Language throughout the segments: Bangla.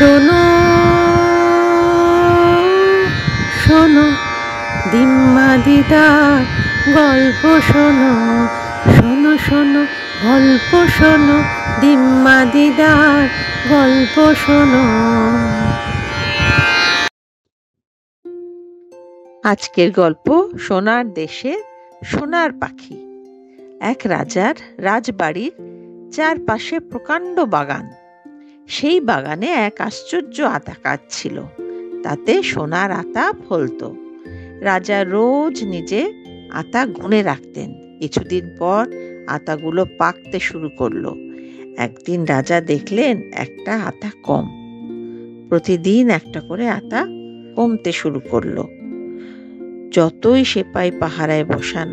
শোনো শোনো দিম্মা দিদার গল্প শোনো, শোনো শোনো গল্প শোনো, দিম্মা দিদার গল্প শোনো। আজকের গল্প সোনার দেশের সোনার পাখি। এক রাজার রাজবাড়ির চারপাশে প্রকাণ্ড বাগান। সেই বাগানে এক আশ্চর্য আতা গাছ ছিল, তাতে সোনার আতা ফলত। রাজা রোজ নিজে আতা গুনে রাখতেন। কিছুদিন পর আতাগুলো পাকতে শুরু করলো। একদিন রাজা দেখলেন একটা আতা কম। প্রতিদিন একটা করে আতা কমতে শুরু করলো। যতই সেপাই পাহারায় বসান,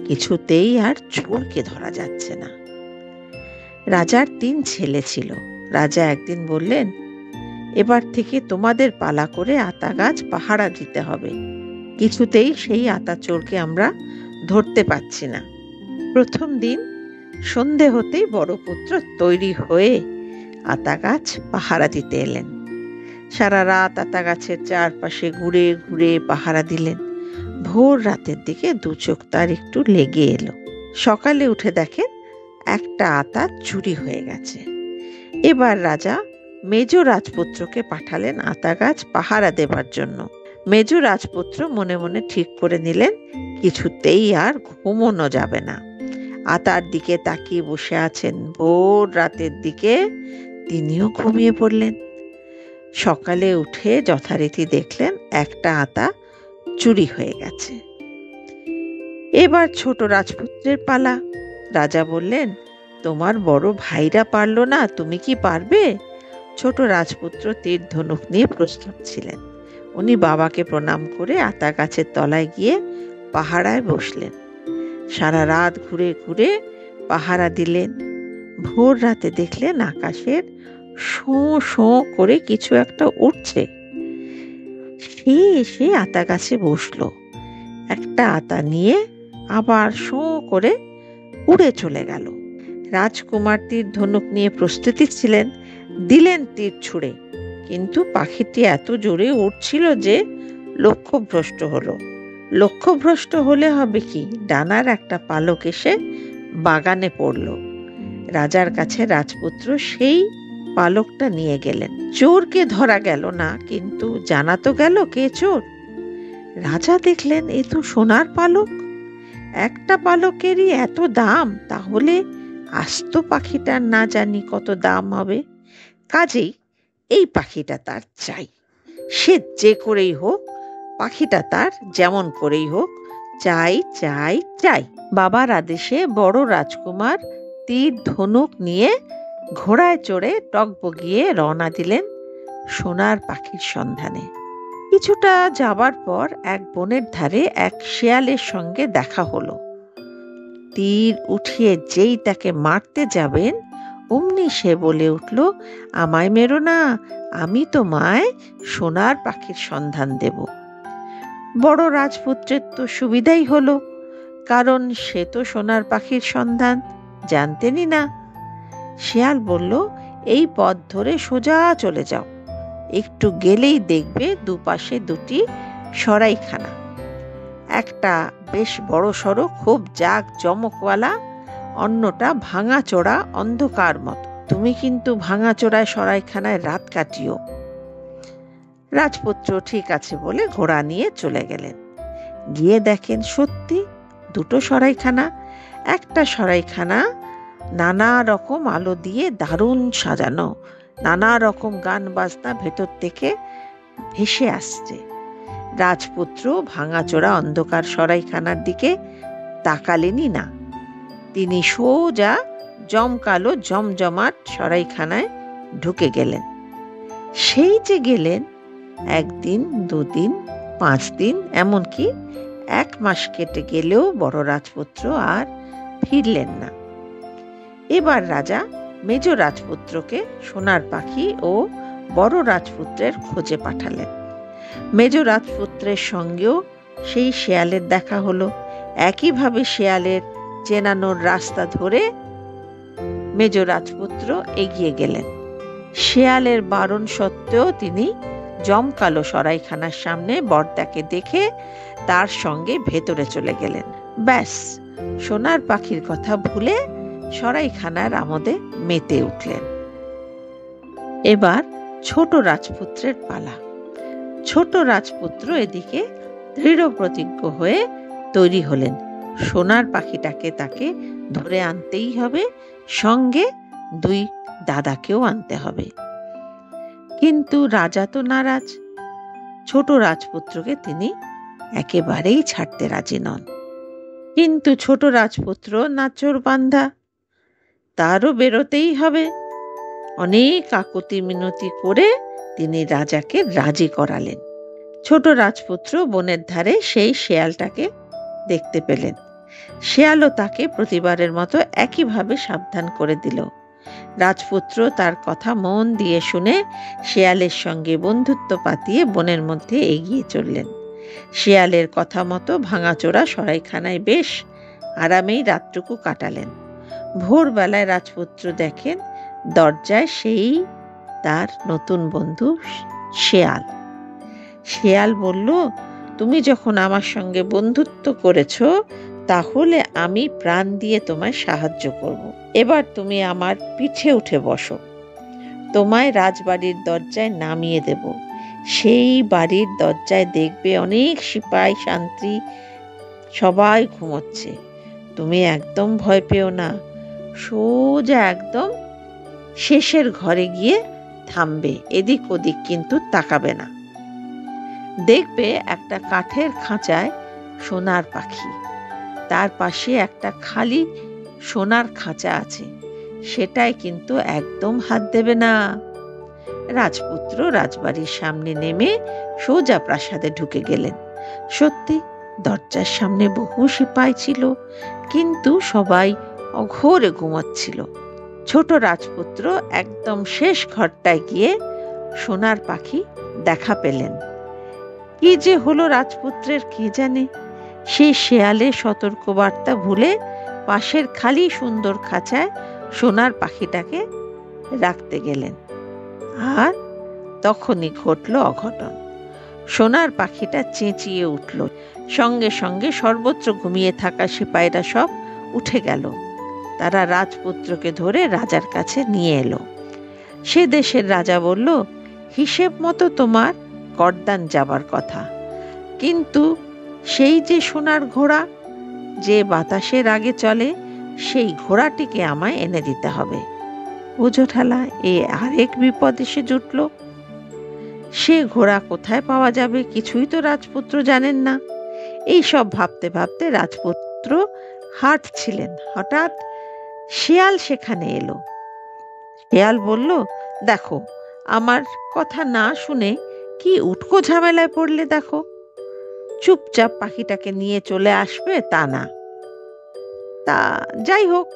কিছুতেই আর চোরকে ধরা যাচ্ছে না। রাজার 3 ছেলে ছিল। রাজা একদিন বললেন, এবার থেকে তোমাদের পালা করে আতা গাছ পাহারা দিতে হবে। কিছুতেই সেই আতা চোরকে আমরা ধরতে পারছি না। প্রথম দিন সন্ধে হতেই বড় পুত্র তৈরি হয়ে আতা গাছ পাহারা দিতে এলেন। সারা রাত আতা গাছের চারপাশে ঘুরে ঘুরে পাহারা দিলেন। ভোর রাতের দিকে 2 চোখ তার একটু লেগে এলো। সকালে উঠে দেখেন একটা আতা চুরি হয়ে গেছে। এবার রাজা মেজ রাজপুত্রকে পাঠালেন আতা গাছ পাহারা দেবার জন্য। মেজ রাজপুত্র মনে মনে ঠিক করে নিলেন, কিছুতেই আর ঘুমোনো যাবে না। আতার দিকে তাকিয়ে বসে আছেন। ভোর রাতের দিকে তিনিও ঘুমিয়ে পড়লেন। সকালে উঠে যথারীতি দেখলেন একটা আতা চুরি হয়ে গেছে। এবার ছোট রাজপুত্রের পালা। রাজা বললেন, তোমার বড় ভাইরা পারলো না, তুমি কি পারবে? ছোট রাজপুত্র তীর ধনুক নিয়ে প্রস্তুত ছিলেন। উনি বাবাকে প্রণাম করে আতা গাছের তলায় গিয়ে পাহারায় বসলেন। সারা রাত ঘুরে ঘুরে পাহারা দিলেন। ভোর রাতে দেখলেন আকাশের শোঁ শোঁ করে কিছু একটা উঠছে। সে এসে আতা গাছে বসলো। একটা আতা নিয়ে আবার শোঁ করে উড়ে চলে গেল। রাজকুমার তীর ধনুক নিয়ে প্রস্তুতি ছিলেন, দিলেন তীর ছুঁড়ে। কিন্তু পাখিটি এত জোরে উড়ছিল যে লক্ষ্যভ্রষ্ট হলো। লক্ষ্যভ্রষ্ট হলে হবে কি, ডানার একটা পালক এসে বাগানে পড়ল। রাজার কাছে রাজপুত্র সেই পালকটা নিয়ে গেলেন। চোরকে ধরা গেল না, কিন্তু জানা তো গেল কে চোর। রাজা দেখলেন এ তো সোনার পালক। একটা পালকেরই এত দাম, তাহলে আস্ত পাখিটার না জানি কত দাম হবে। কাজেই এই পাখিটা তার চাই। সে যে করেই হোক, পাখিটা তার যেমন করেই হোক, চাই চাই চাই। বাবার আদেশে বড় রাজকুমার তীর ধনুক নিয়ে ঘোড়ায় চড়ে টগবগিয়ে রওনা দিলেন সোনার পাখির সন্ধানে। কিছুটা যাবার পর এক বনের ধারে এক শেয়ালের সঙ্গে দেখা হলো। তীর উঠিয়ে যেই তাকে মারতে যাবেন, অমনি সে বলে উঠল, আমায় মেরো না, আমি তোমায় সোনার পাখির সন্ধান দেব। বড় রাজপুত্রের তো সুবিধাই হলো, কারণ সে তো সোনার পাখির সন্ধান জানতেনই না। শেয়াল বলল, এই পথ ধরে সোজা চলে যাও। একটু গেলেই দেখবে দুপাশে 2টি সরাইখানা। একটা বেশ বড় সড়ো, খুব জাক জমকওয়ালা, অন্যটা ভাঙাচোরা অন্ধকার মতো। তুমি কিন্তু ভাঙাচোরায় সরাইখানায় রাত কাটিও। রাজপুত্র ঠিক আছে বলে ঘোড়া নিয়ে চলে গেলেন। গিয়ে দেখেন সত্যি 2টো সরাইখানা। একটা সরাইখানা নানা রকম আলো দিয়ে দারুণ সাজানো, নানা রকম গান বাজনা ভেতর থেকে ভেসে আসছে। রাজপুত্র ভাঙাচোরা অন্ধকার সরাইখানার দিকে তাকালেনই না। তিনি সোজা জমকালো জমজমাট সরাইখানায় ঢুকে গেলেন। সেই যে গেলেন, 1 দিন 2 দিন 5 দিন, এমনকি 1 মাস কেটে গেলেও বড় রাজপুত্র আর ফিরলেন না। এবার রাজা মেজ রাজপুত্রকে সোনার পাখি ও বড় রাজপুত্রের খোঁজে পাঠালেন। মেজ রাজপুত্রের সঙ্গেও সেই শেয়ালের দেখা হলো। একইভাবে শেয়ালের চেনানোর রাস্তা ধরে মেজ রাজপুত্র এগিয়ে গেলেন। শেয়ালের বারণ সত্ত্বেও তিনি জমকালো সরাইখানার সামনে বরদাকে দেখে তার সঙ্গে ভেতরে চলে গেলেন। ব্যাস, সোনার পাখির কথা ভুলে সরাইখানার আমোদে মেতে উঠলেন। এবার ছোট রাজপুত্রের পালা। ছোট রাজপুত্র এদিকে দৃঢ় প্রতিজ্ঞ হয়ে তৈরি হলেন। সোনার পাখিটাকে তাকে ধরে আনতেই হবে, সঙ্গে 2 দাদাকেও আনতে হবে। কিন্তু রাজা তো নারাজ। ছোট রাজপুত্রকে তিনি একেবারেই ছাড়তে রাজি নন। কিন্তু ছোট রাজপুত্র নাচোর বান্ধা, তারও বেরোতেই হবে। অনেক আকুতি মিনতি করে তিনি রাজাকে রাজি করালেন। ছোট রাজপুত্র বনের ধারে সেই শেয়ালটাকে দেখতে পেলেন। শেয়ালও তাকে প্রতিবারের মতো একইভাবে সাবধান করে দিল। রাজপুত্র তার কথা মন দিয়ে শুনে শেয়ালের সঙ্গে বন্ধুত্ব পাতিয়ে বনের মধ্যে এগিয়ে চললেন। শেয়ালের কথা মতো ভাঙাচোরা সরাইখানায় বেশ আরামেই রাতটুকু কাটালেন। ভোরবেলায় রাজপুত্র দেখেন দরজায় সেই তার নতুন বন্ধু শেয়াল। শেয়াল বলল, তুমি যখন আমার সঙ্গে বন্ধুত্ব করেছ, তাহলে আমি প্রাণ দিয়ে তোমায় সাহায্য করব। এবার তুমি আমার পিঠে উঠে বসো, তোমায় রাজবাড়ির দরজায় নামিয়ে দেব। সেই বাড়ির দরজায় দেখবে অনেক সিপাই শান্তি সবাই ঘুমোচ্ছে। তুমি একদম ভয় পেও না, সোজা একদম শেষের ঘরে গিয়ে থামবে, এদিক ওদিক কিন্তু তাকাবে না। দেখবে একটা কাঠের খাঁচায় সোনার পাখি, তার পাশে একটা খালি সোনার খাঁচা আছে, সেটাই কিন্তু একদম হাত দেবে না। রাজপুত্র রাজবাড়ির সামনে নেমে সোজা প্রাসাদে ঢুকে গেলেন। সত্যি দরজার সামনে বহু সিপাই ছিল, কিন্তু সবাই অঘোরে ঘুমাচ্ছিল। ছোট রাজপুত্র একদম শেষ ঘরটায় গিয়ে সোনার পাখি দেখা পেলেন। কি যে হলো রাজপুত্রের কে জানে। সেই শেয়ালের সতর্কবার্তা ভুলে পাশের খালি সুন্দর খাঁচায় সোনার পাখিটাকে রাখতে গেলেন। আর তখনই ঘটল অঘটন। সোনার পাখিটা চেঁচিয়ে উঠল। সঙ্গে সঙ্গে সর্বত্র ঘুমিয়ে থাকা সিপাহীরা সব উঠে গেল। তারা রাজপুত্রকে ধরে রাজার কাছে নিয়ে এলো। সে দেশের রাজা বলল, হিসেব মতো তোমার করদান যাবার কথা, কিন্তু সেই যে সোনার ঘোড়া যে বাতাসের আগে চলে, সেই ঘোড়াটিকে আমায় এনে দিতে হবে। বোঝো ঠালা, এ আরেক বিপদ এসে জুটল। সে ঘোড়া কোথায় পাওয়া যাবে কিছুই তো রাজপুত্র জানেন না। এই সব ভাবতে ভাবতে রাজপুত্র হাঁটছিলেন, হঠাৎ শিয়াল সেখানে এলো। শিয়াল বলল, দেখো, আমার কথা না শুনে কি উটকো ঝামেলায় পড়লে দেখো। চুপচাপ পাখিটাকে নিয়ে চলে আসবে তা না। তা যাই হোক,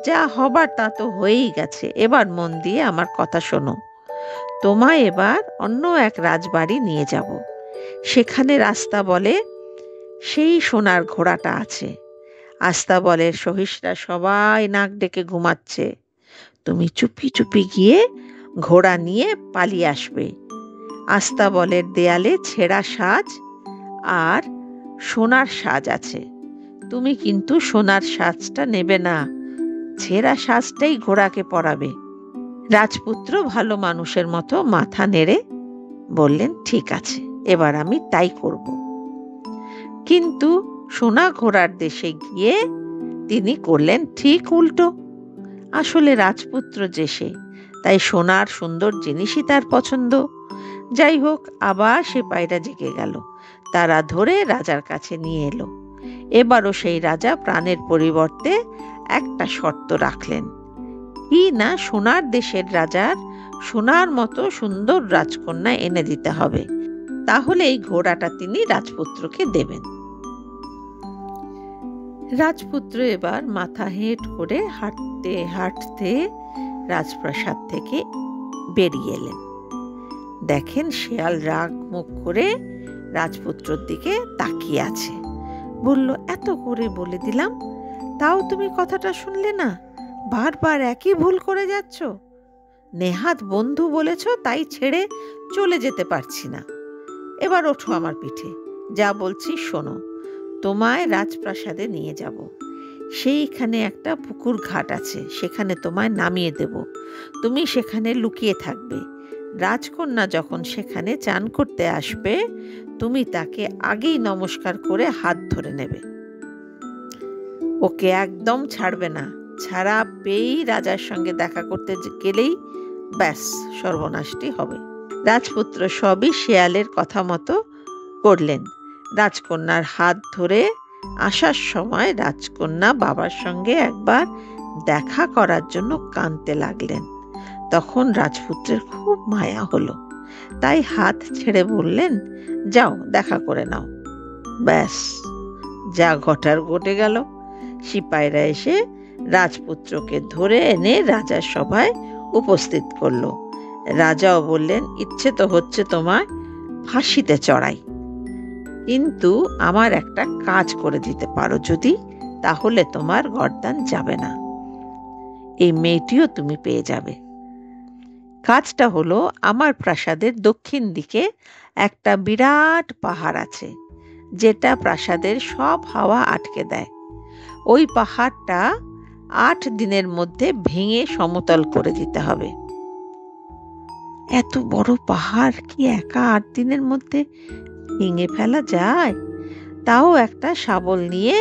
যা হবার তা তো হয়েই গেছে। এবার মন দিয়ে আমার কথা শোনো। তোমায় এবার অন্য এক রাজবাড়ি নিয়ে যাব। সেখানে আস্তাবলে সেই সোনার ঘোড়াটা আছে। আস্তাবলের সহিসরা সবাই নাক ডেকে ঘুমাচ্ছে। তুমি চুপি চুপি গিয়ে ঘোড়া নিয়ে পালিয়ে আসবে। আস্তাবলের দেয়ালে ছেঁড়া সাজ আর সোনার সাজ আছে। তুমি কিন্তু সোনার সাজটা নেবে না, ছেঁড়া সাজটাই ঘোড়াকে পরাবে। রাজপুত্র ভালো মানুষের মতো মাথা নেড়ে বললেন, ঠিক আছে, এবার আমি তাই করব। কিন্তু সোনা ঘোড়ার দেশে গিয়ে তিনি করলেন ঠিক উল্টো। আসলে রাজপুত্র যে সে, তাই সোনার সুন্দর জিনিসই তার পছন্দ। যাই হোক, আবার সিপাহীরা জেগে গেল। তারা ধরে রাজার কাছে নিয়ে এলো। এবারও সেই রাজা প্রাণের পরিবর্তে একটা শর্ত রাখলেন, কি না, সোনার দেশের রাজার সোনার মতো সুন্দর রাজকন্যা এনে দিতে হবে, তাহলে এই ঘোড়াটা তিনি রাজপুত্রকে দেবেন। রাজপুত্র এবার মাথা হেঁট করে হাঁটতে হাঁটতে রাজপ্রাসাদ থেকে বেরিয়ে এলেন। দেখেন শেয়াল রাগ মুখ করে রাজপুত্রর দিকে তাকিয়ে আছে। বলল, এত করে বলে দিলাম, তাও তুমি কথাটা শুনলে না, বারবার একই ভুল করে যাচ্ছ। নেহাত বন্ধু বলেছ তাই ছেড়ে চলে যেতে পারছি না। এবার ওঠো আমার পিঠে, যা বলছি শোনো। তোমায় রাজপ্রাসাদে নিয়ে যাব। সেইখানে একটা পুকুর ঘাট আছে, সেখানে তোমায় নামিয়ে দেব। তুমি সেখানে লুকিয়ে থাকবে। রাজকন্যা যখন সেখানে চান করতে আসবে, তুমি তাকে আগেই নমস্কার করে হাত ধরে নেবে। ওকে একদম ছাড়বে না। ছাড়া পেয়েই রাজার সঙ্গে দেখা করতে গেলেই ব্যাস সর্বনাশটি হবে। রাজপুত্র সবই শেয়ালের কথা মতো করলেন। রাজকন্যার হাত ধরে আসার সময় রাজকন্যা বাবার সঙ্গে একবার দেখা করার জন্য কাঁদতে লাগলেন। তখন রাজপুত্রের খুব মায়া হলো, তাই হাত ছেড়ে বললেন, যাও দেখা করে নাও। ব্যাস, যা ঘটার ঘটে গেল। সিপাহীরা এসে রাজপুত্রকে ধরে এনে রাজার সভায় উপস্থিত করলো। রাজাও বললেন, ইচ্ছে তো হচ্ছে তোমায় ফাঁসিতে চড়াই, কিন্তু আমার একটা কাজ করে দিতে পারো যদি, তাহলে তোমার গর্দান যাবে না, এই মেয়েটিও তুমি পেয়ে যাবে। কাজটা হলো, আমার প্রাসাদের দক্ষিণ দিকে একটা বিরাট পাহাড় আছে, যেটা প্রাসাদের সব হাওয়া আটকে দেয়। ওই পাহাড়টা 8 দিনের মধ্যে ভেঙে সমতল করে দিতে হবে। এত বড় পাহাড় কি একা 8 দিনের মধ্যে ভেঙে ফেলা যায়? তাও একটা শাবল নিয়ে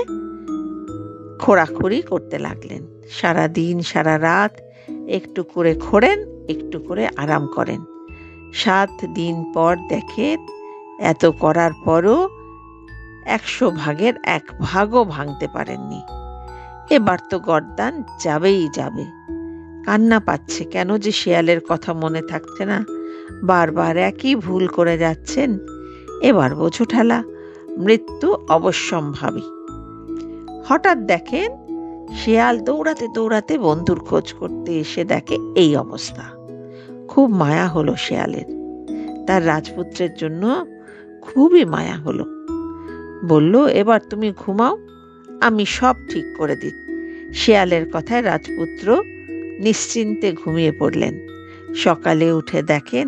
খোঁড়াখুড়ি করতে লাগলেন। সারা দিন সারা রাত একটু করে খোঁড়েন, একটু করে আরাম করেন। 7 দিন পর দেখেন এত করার পরও 100 ভাগের 1 ভাগও ভাঙতে পারেননি। এবার তো গর্দান যাবেই যাবে। কান্না পাচ্ছে, কেন যে শেয়ালের কথা মনে থাকছে না, বারবার একই ভুল করে যাচ্ছেন। এবার বোঝো ঠেলা, মৃত্যু অবশ্যম্ভাবী। হঠাৎ দেখেন শেয়াল দৌড়াতে দৌড়াতে বন্ধুর খোঁজ করতে এসে দেখে এই অবস্থা। খুব মায়া হলো শেয়ালের, তার রাজপুত্রের জন্য খুবই মায়া হলো। বলল, এবার তুমি ঘুমাও, আমি সব ঠিক করে দিই। শেয়ালের কথায় রাজপুত্র নিশ্চিন্তে ঘুমিয়ে পড়লেন। সকালে উঠে দেখেন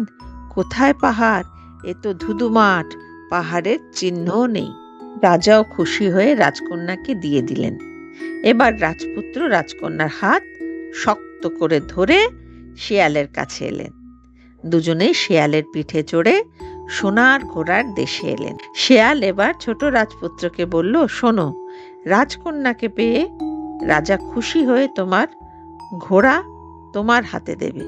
কোথায় পাহাড়, এ তো ধুধু মাঠ, পাহাড়ের চিহ্নও নেই। রাজাও খুশি হয়ে রাজকন্যাকে দিয়ে দিলেন। এবার রাজপুত্র রাজকন্যার হাত শক্ত করে ধরে শেয়ালের কাছে এলেন। দুজনেই শেয়ালের পিঠে চড়ে সোনার ঘোড়ার দেশে এলেন। শেয়াল এবার ছোট রাজপুত্রকে বলল, শোনো, রাজকন্যাকে পেয়ে রাজা খুশি হয়ে তোমার ঘোড়া তোমার হাতে দেবে।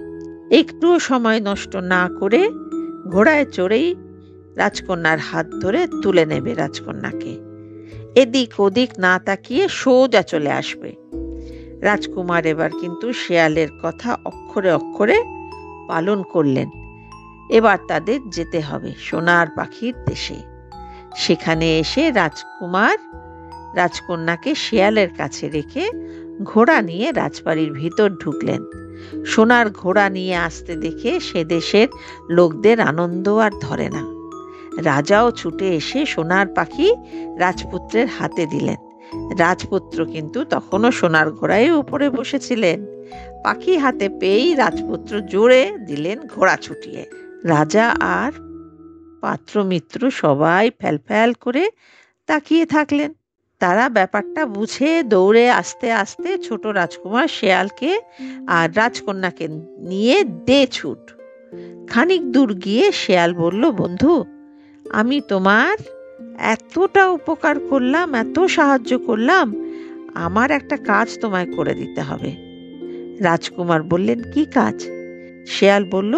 একটুও সময় নষ্ট না করে ঘোড়ায় চড়েই রাজকন্যার হাত ধরে তুলে নেবে রাজকন্যাকে। এদিক ওদিক না তাকিয়ে সোজা চলে আসবে। রাজকুমার এবার কিন্তু শেয়ালের কথা অক্ষরে অক্ষরে পালন করলেন। এবার তাদের যেতে হবে সোনার পাখির দেশে। সেখানে এসে রাজকুমার রাজকন্যাকে শেয়ালের কাছে রেখে ঘোড়া নিয়ে রাজবাড়ির ভিতর ঢুকলেন। সোনার ঘোড়া নিয়ে আসতে দেখে সে দেশের লোকদের আনন্দ আর ধরে না। রাজাও ছুটে এসে সোনার পাখি রাজপুত্রের হাতে দিলেন। রাজপুত্র কিন্তু তখনও সোনার ঘোড়ায় উপরে বসেছিলেন। পাখি হাতে পেয়েই রাজপুত্র জোরে দিলেন ঘোড়া ছুটিয়ে। রাজা আর পাত্র মিত্র সবাই ফ্যাল করে তাকিয়ে থাকলেন। তারা ব্যাপারটা বুঝে দৌড়ে আস্তে আস্তে ছোট রাজকুমার শেয়ালকে আর রাজকন্যাকে নিয়ে দে ছুট। খানিক দূর গিয়ে শেয়াল বলল, বন্ধু, আমি তোমার এতটা উপকার করলাম, এত সাহায্য করলাম, আমার একটা কাজ তোমায় করে দিতে হবে। রাজকুমার বললেন, কি কাজ? শেয়াল বলল,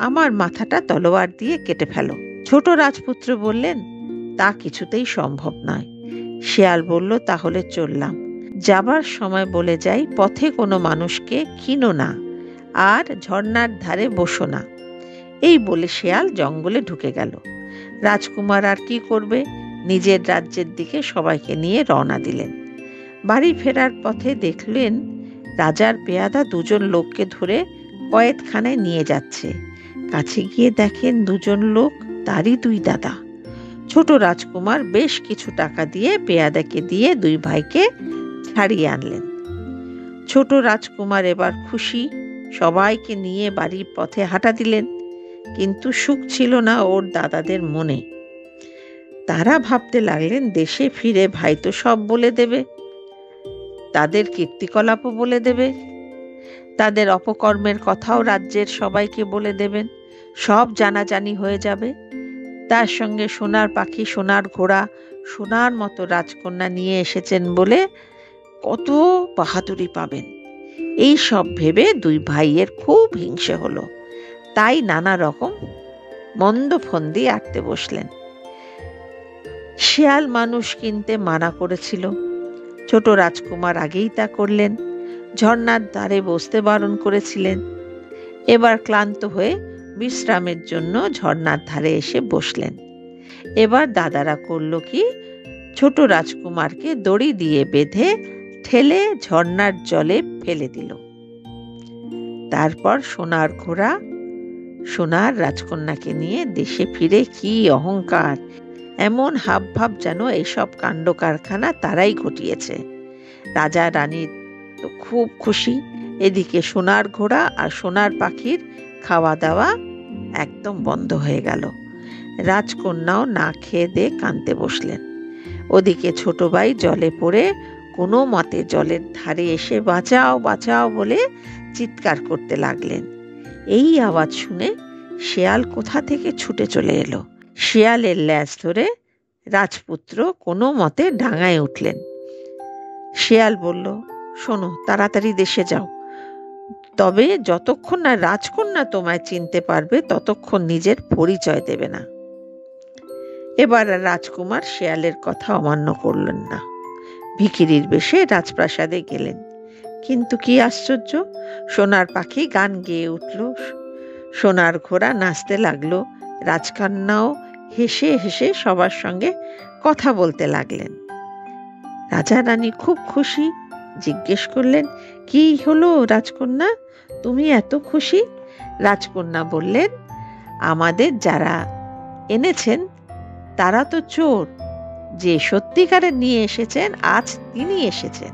আমার মাথাটা তলোয়ার দিয়ে কেটে ফেলো। ছোট রাজপুত্র বললেন, তা কিছুতেই সম্ভব নয়। শেয়াল বলল, তাহলে চললাম। যাবার সময় বলে যাই, পথে কোনো মানুষকে কিনো না আর ঝর্ণার ধারে বসো না। এই বলে শেয়াল জঙ্গলে ঢুকে গেল। রাজকুমার আর কি করবে, নিজের রাজ্যের দিকে সবাইকে নিয়ে রওনা দিলেন। বাড়ি ফেরার পথে দেখলেন রাজার পেয়াদা 2জন লোককে ধরে কয়েদখানায় নিয়ে যাচ্ছে। কাছে গিয়ে দেখেন 2জন লোক তারই 2 দাদা। ছোট রাজকুমার বেশ কিছু টাকা দিয়ে পেয়াদাকে দিয়ে 2 ভাইকে ছাড়িয়ে আনলেন। ছোট রাজকুমার এবার খুশি, সবাইকে নিয়ে বাড়ির পথে হাঁটা দিলেন, কিন্তু সুখ ছিল না ওর দাদাদের মনে। তারা ভাবতে লাগলেন দেশে ফিরে ভাই তো সব বলে দেবে, তাদের কীর্তিকলাপও বলে দেবে, তাদের অপকর্মের কথাও রাজ্যের সবাইকে বলে দেবেন, সব জানাজানি হয়ে যাবে। তার সঙ্গে সোনার পাখি, সোনার ঘোড়া, সোনার মতো রাজকন্যা নিয়ে এসেছেন বলে কত বাহাদুরি পাবেন। এই সব ভেবে দুই ভাইয়ের খুব হিংসে হলো। তাই নানা রকম মন্দ ফন্দি আঁটতে বসলেন। শিয়াল মানুষ কিনতে মানা করেছিল, ছোট রাজকুমার আগেই তা করলেন। ঝর্ণার ধারে বসতে বারণ করেছিলেন। এবার ক্লান্ত হয়ে বিশ্রামের জন্য ঝর্ণার ধারে এসে বসলেন। এবার দাদারা করল কি, ছোট রাজকুমারকে দড়ি দিয়ে বেঁধে ঠেলে ঝর্ণার জলে ফেলে দিল। তারপর সোনার ঘোড়া সোনার রাজকন্যাকে নিয়ে দেশে ফিরে কি অহংকার, এমন হাবভাব যেন এসব কাণ্ড কারখানা তারাই ঘটিয়েছে। রাজা রানী তো খুব খুশি। এদিকে সোনার ঘোড়া আর সোনার পাখির খাওয়া দাওয়া একদম বন্ধ হয়ে গেল। রাজকন্যাও না খেয়ে দিয়ে কাঁদতে বসলেন। ওদিকে ছোট ভাই জলে পড়ে কোনো মতে জলের ধারে এসে বাঁচাও বাঁচাও বলে চিৎকার করতে লাগলেন। এই আওয়াজ শুনে শেয়াল কোথা থেকে ছুটে চলে এলো। শেয়ালের ল্যাজ ধরে রাজপুত্র কোনো মতে ডাঙায় উঠলেন। শেয়াল বলল, শোনো, তাড়াতাড়ি দেশে যাও, তবে যতক্ষণ না রাজকন্যা তোমায় চিনতে পারবে ততক্ষণ নিজের পরিচয় দেবে না। এবার রাজকুমার শেয়ালের কথা অমান্য করলেন না, ভিখিরির বেশে রাজপ্রাসাদে গেলেন। কিন্তু কি আশ্চর্য, সোনার পাখি গান গেয়ে উঠল, সোনার ঘোড়া নাচতে লাগলো, রাজকন্যাও হেসে হেসে সবার সঙ্গে কথা বলতে লাগলেন। রাজা রানী খুব খুশি। জিজ্ঞেস করলেন, কি হলো রাজকন্যা, তুমি এত খুশি? রাজকন্যা বললেন, আমাদের যারা এনেছেন তারা তো চোর, যে সত্যিকারে নিয়ে এসেছেন আজ তিনি এসেছেন।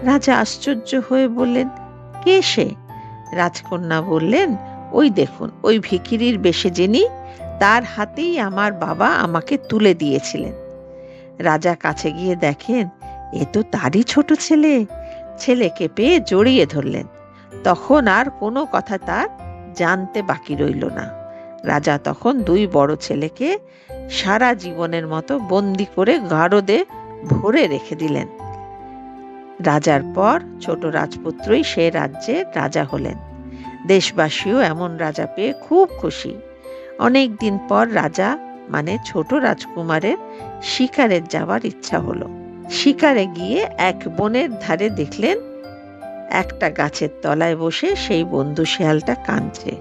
রাজা আশ্চর্য হয়ে বললেন, কে সে? রাজকন্যা বললেন, ওই দেখুন, ওই ভিখিরির বেশে যিনি, তার হাতেই আমার বাবা আমাকে তুলে দিয়েছিলেন। রাজা কাছে গিয়ে দেখেন এ তো তারই ছোট ছেলে। ছেলেকে পেয়ে জড়িয়ে ধরলেন। তখন আর কোনো কথা তার জানতে বাকি রইল না। রাজা তখন দুই বড় ছেলেকে সারা জীবনের মতো বন্দি করে গারদে ভরে রেখে দিলেন। রাজার পর ছোট রাজপুত্রই সে রাজ্যের রাজা হলেন। দেশবাসীও এমন রাজা পেয়ে খুব খুশি। অনেক দিন পর রাজা মানে ছোট রাজকুমারের শিকারে যাওয়ার ইচ্ছা হলো। শিকারে গিয়ে এক বনের ধারে দেখলেন একটা গাছের তলায় বসে সেই বন্ধু শেয়ালটা কাঁদছে।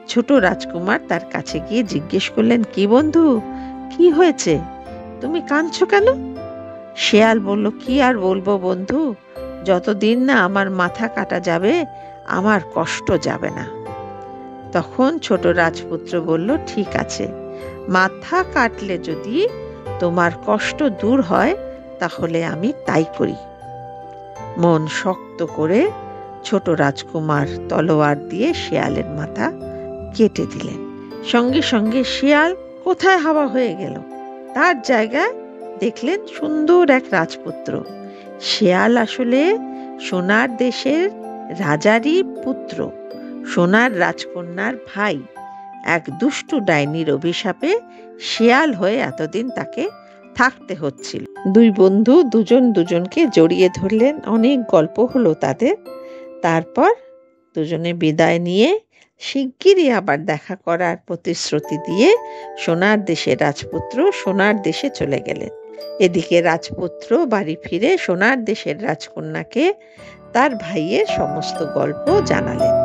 ছোট রাজকুমার তার কাছে গিয়ে জিজ্ঞেস করলেন, কি বন্ধু, কি হয়েছে, তুমি কাঁদছো কেন? শেয়াল বলল, কি আর বলবো বন্ধু, যতদিন না আমার মাথা কাটা যাবে আমার কষ্ট যাবে না। তখন ছোট রাজপুত্র বলল, ঠিক আছে, মাথা কাটলে যদি তোমার কষ্ট দূর হয় তাহলে আমি তাই করি। মন শক্ত করে ছোট রাজকুমার তলোয়ার দিয়ে শেয়ালের মাথা কেটে দিলেন। সঙ্গে সঙ্গে শেয়াল কোথায় হাওয়া হয়ে গেল। তার জায়গায় দেখলেন সুন্দর এক রাজপুত্র। শেয়াল আসলে সোনার দেশের রাজারই পুত্র, সোনার রাজকন্যার ভাই। এক দুষ্টু ডাইনির অভিশাপে শেয়াল হয়ে এতদিন তাকে থাকতে হচ্ছিল। দুই বন্ধু দুজন দুজনকে জড়িয়ে ধরলেন। অনেক গল্প হলো তাদের। তারপর দুজনে বিদায় নিয়ে শিগগিরই আবার দেখা করার প্রতিশ্রুতি দিয়ে সোনার দেশের রাজপুত্র সোনার দেশে চলে গেলেন। এদিকে রাজপুত্র বাড়ি ফিরে সোনার দেশের রাজকন্যাকে তার ভাইয়ের সমস্ত গল্প জানালেন।